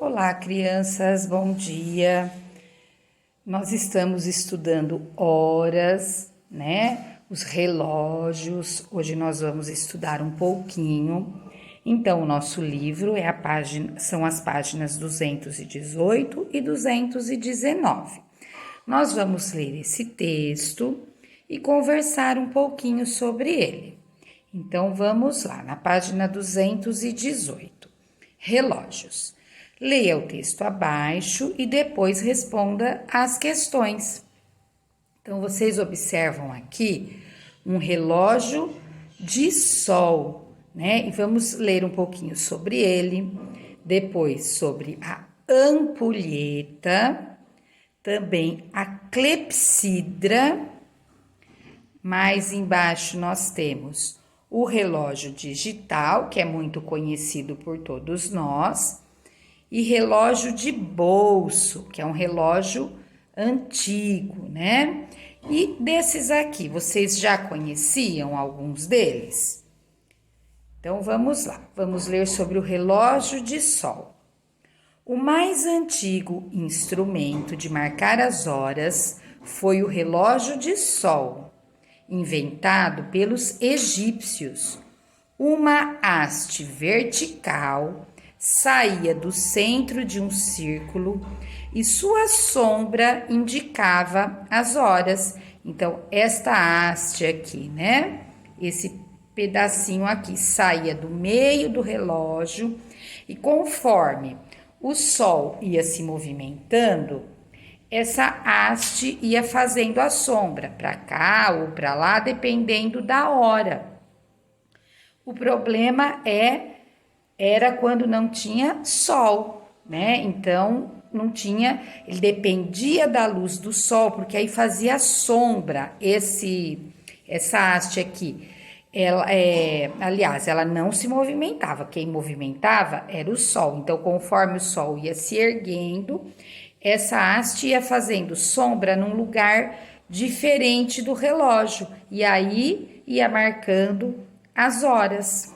Olá, crianças, bom dia. Nós estamos estudando horas, né? Os relógios. Hoje nós vamos estudar um pouquinho. Então, o nosso livro são as páginas 218 e 219. Nós vamos ler esse texto e conversar um pouquinho sobre ele. Então, vamos lá, na página 218. Relógios. Leia o texto abaixo e depois responda as questões. Então, vocês observam aqui um relógio de sol, né? E vamos ler um pouquinho sobre ele, depois sobre a ampulheta, também a clepsidra. Mais embaixo nós temos o relógio digital, que é muito conhecido por todos nós, e relógio de bolso, que é um relógio antigo, né? E desses aqui, vocês já conheciam alguns deles? Então vamos lá, vamos ler sobre o relógio de sol. O mais antigo instrumento de marcar as horas foi o relógio de sol, inventado pelos egípcios. Uma haste vertical saía do centro de um círculo e sua sombra indicava as horas. Então, esta haste aqui, né? Esse pedacinho aqui saía do meio do relógio e conforme o sol ia se movimentando, essa haste ia fazendo a sombra para cá ou para lá, dependendo da hora. O problema era quando não tinha sol, né? Então, não tinha, ele dependia da luz do sol, porque aí fazia sombra. Essa haste aqui, aliás, ela não se movimentava. Quem movimentava era o sol. Então, conforme o sol ia se erguendo, essa haste ia fazendo sombra num lugar diferente do relógio. E aí ia marcando as horas.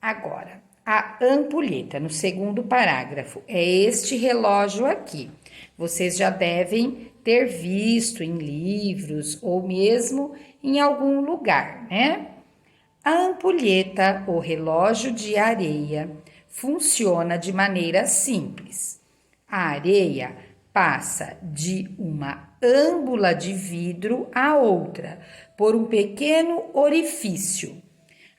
Agora, a ampulheta, no segundo parágrafo, é este relógio aqui. Vocês já devem ter visto em livros ou mesmo em algum lugar, né? A ampulheta, ou relógio de areia, funciona de maneira simples. A areia passa de uma âmbula de vidro a outra por um pequeno orifício.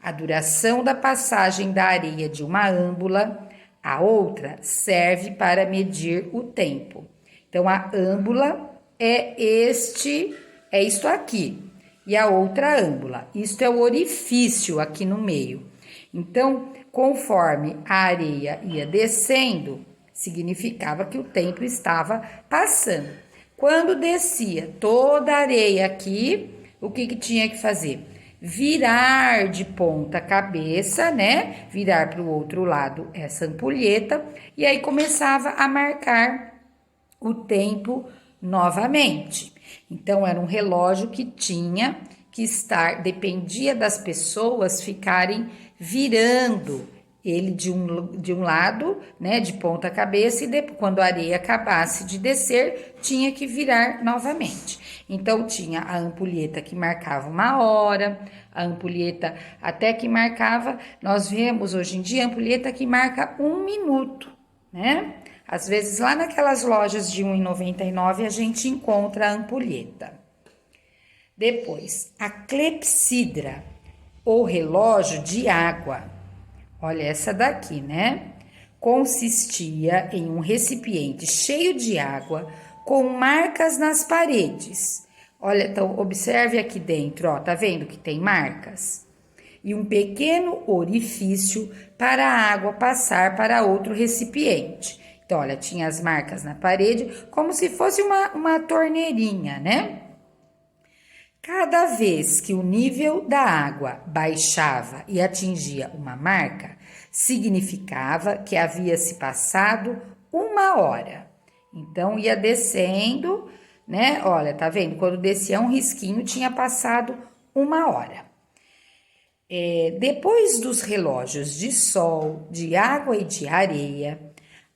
A duração da passagem da areia de uma âmbula a outra serve para medir o tempo. Então, a âmbula é isto aqui, e a outra âmbula. Isto é o orifício aqui no meio. Então, conforme a areia ia descendo, significava que o tempo estava passando. Quando descia toda a areia aqui, o que tinha que fazer? Virar de ponta cabeça, né? Virar para o outro lado essa ampulheta e aí começava a marcar o tempo novamente. Então, era um relógio que tinha que dependia das pessoas ficarem virando ele de um lado, né, de ponta cabeça, e depois, quando a areia acabasse de descer, tinha que virar novamente. Então, tinha a ampulheta que marcava uma hora, a ampulheta até que marcava, nós vemos hoje em dia a ampulheta que marca 1 minuto, né? Às vezes, lá naquelas lojas de R$1,99, a gente encontra a ampulheta. Depois, a clepsidra, ou relógio de água. Olha essa daqui, né? Consistia em um recipiente cheio de água com marcas nas paredes. Olha, então observe aqui dentro, ó, tá vendo que tem marcas? E um pequeno orifício para a água passar para outro recipiente. Então, olha, tinha as marcas na parede, como se fosse uma torneirinha, né? Cada vez que o nível da água baixava e atingia uma marca, significava que havia se passado 1 hora. Então, ia descendo, né? Olha, tá vendo? Quando descia um risquinho, tinha passado 1 hora. Depois dos relógios de sol, de água e de areia,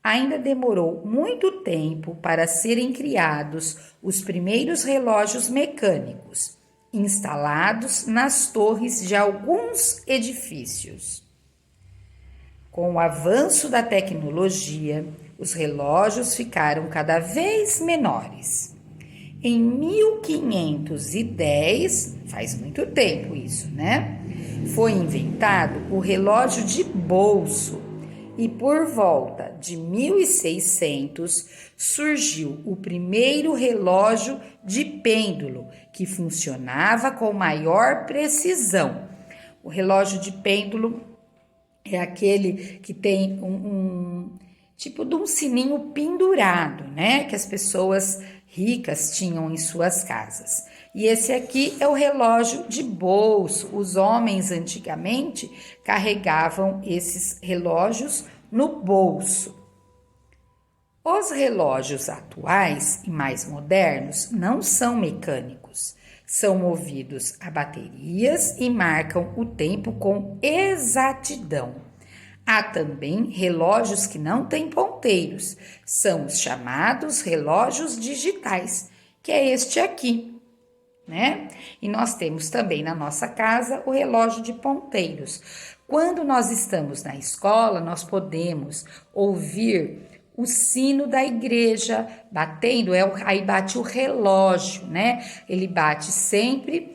ainda demorou muito tempo para serem criados os primeiros relógios mecânicos, instalados nas torres de alguns edifícios. Com o avanço da tecnologia, os relógios ficaram cada vez menores. Em 1510, faz muito tempo isso, né? Foi inventado o relógio de bolso e por volta de 1600 surgiu o primeiro relógio de pêndulo que funcionava com maior precisão. O relógio de pêndulo é aquele que tem tipo de um sininho pendurado, né? Que as pessoas ricas tinham em suas casas. E esse aqui é o relógio de bolso. Os homens antigamente carregavam esses relógios no bolso. Os relógios atuais e mais modernos não são mecânicos. São movidos a baterias e marcam o tempo com exatidão. Há também relógios que não têm ponteiros. São os chamados relógios digitais, que é este aqui, né? E nós temos também na nossa casa o relógio de ponteiros. Quando nós estamos na escola, nós podemos ouvir o sino da igreja batendo, aí bate o relógio, né? Ele bate sempre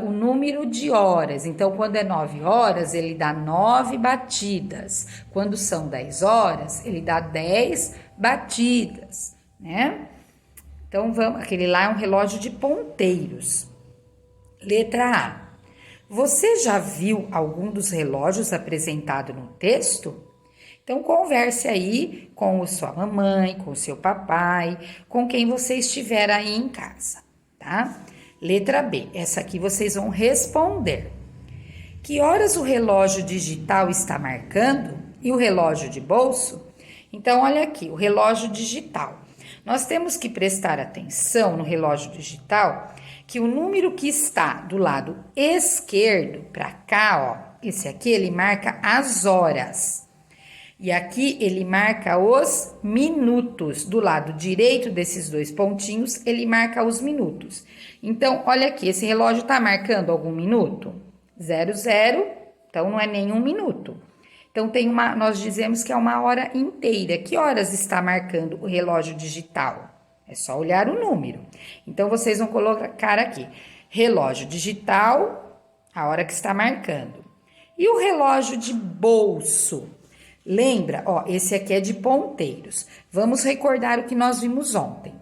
o número de horas. Então, quando é 9 horas, ele dá 9 batidas. Quando são 10 horas, ele dá 10 batidas, né? Então, aquele lá é um relógio de ponteiros. Letra A. Você já viu algum dos relógios apresentados no texto? Então, converse aí com sua mamãe, com o seu papai, com quem você estiver aí em casa, tá? Letra B. Essa aqui vocês vão responder. Que horas o relógio digital está marcando e o relógio de bolso? Então, olha aqui, o relógio digital. Nós temos que prestar atenção no relógio digital que o número que está do lado esquerdo para cá, ó, esse aqui, ele marca as horas. E aqui ele marca os minutos. Do lado direito desses dois pontinhos, ele marca os minutos. Então, olha aqui, esse relógio está marcando algum minuto? 00, então não é nenhum minuto. Então, nós dizemos que é uma hora inteira. Que horas está marcando o relógio digital? É só olhar o número. Então, vocês vão colocar aqui, relógio digital, a hora que está marcando. E o relógio de bolso? Lembra? Ó, esse aqui é de ponteiros. Vamos recordar o que nós vimos ontem.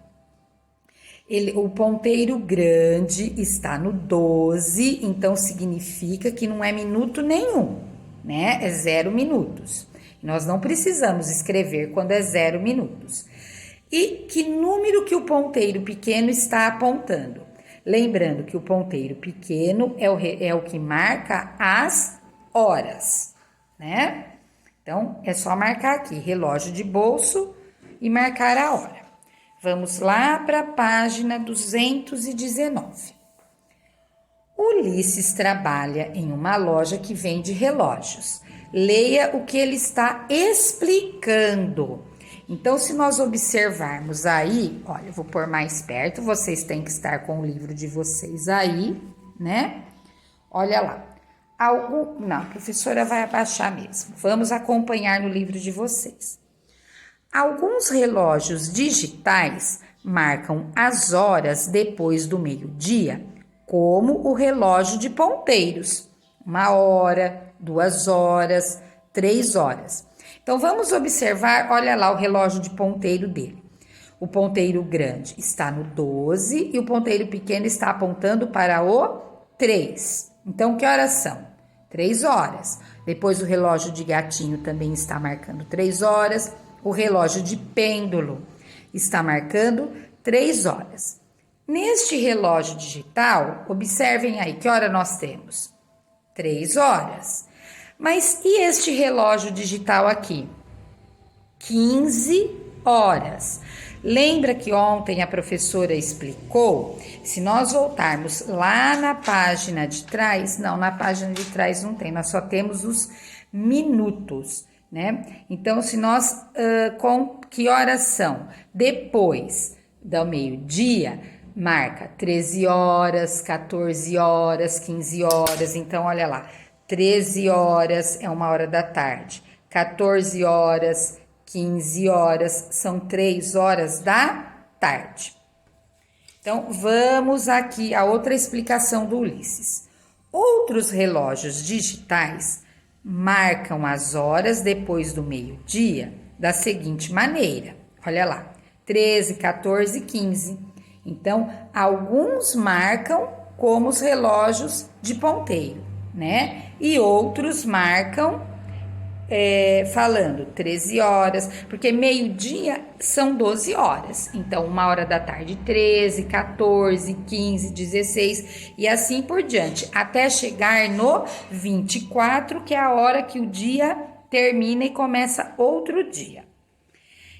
O ponteiro grande está no 12, então significa que não é minuto nenhum, né? É 0 minutos. Nós não precisamos escrever quando é 0 minutos. E que número que o ponteiro pequeno está apontando? Lembrando que o ponteiro pequeno é o que marca as horas, né? Então, é só marcar aqui, relógio de bolso e marcar a hora. Vamos lá para a página 219. Ulisses trabalha em uma loja que vende relógios. Leia o que ele está explicando. Então, se nós observarmos aí, olha, eu vou pôr mais perto, vocês têm que estar com o livro de vocês aí, né? Olha lá. Não, a professora vai abaixar mesmo. Vamos acompanhar no livro de vocês. Alguns relógios digitais marcam as horas depois do meio-dia, como o relógio de ponteiros. 1 hora, 2 horas, 3 horas. Então, vamos observar, olha lá o relógio de ponteiro dele. O ponteiro grande está no 12 e o ponteiro pequeno está apontando para o 3. Então, que horas são? 3 horas. Depois, o relógio de gatinho também está marcando 3 horas. O relógio de pêndulo está marcando 3 horas. Neste relógio digital, observem aí, que hora nós temos? 3 horas. Mas e este relógio digital aqui? 15 horas. Lembra que ontem a professora explicou? Se nós voltarmos lá na página de trás, não, na página de trás não tem, nós só temos os minutos. né? Então, se nós, com que horas são? Depois do meio-dia, marca 13 horas, 14 horas, 15 horas. Então, olha lá, 13 horas é 1 hora da tarde, 14 horas, 15 horas, são 3 horas da tarde. Então, vamos aqui a outra explicação do Ulisses. Outros relógios digitais marcam as horas depois do meio-dia da seguinte maneira. Olha lá, 13, 14, 15. Então, alguns marcam como os relógios de ponteiro, né? E outros marcam falando 13 horas, porque meio-dia são 12 horas. Então, 1 hora da tarde, 13, 14, 15, 16 e assim por diante, até chegar no 24, que é a hora que o dia termina e começa outro dia.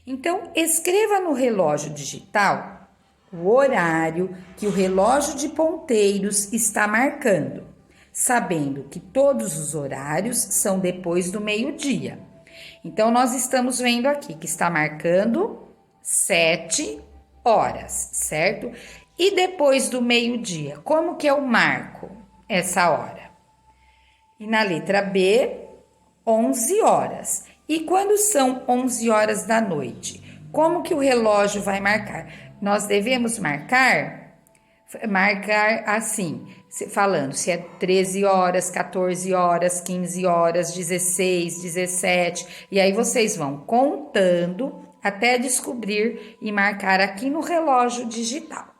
Então, escreva no relógio digital o horário que o relógio de ponteiros está marcando, sabendo que todos os horários são depois do meio-dia. Então, nós estamos vendo aqui que está marcando 7 horas, certo? E depois do meio-dia, como que eu marco essa hora? E na letra B, 11 horas. E quando são 11 horas da noite, como que o relógio vai marcar? Nós devemos marcar assim, falando se é 13 horas, 14 horas, 15 horas, 16, 17, e aí vocês vão contando até descobrir e marcar aqui no relógio digital.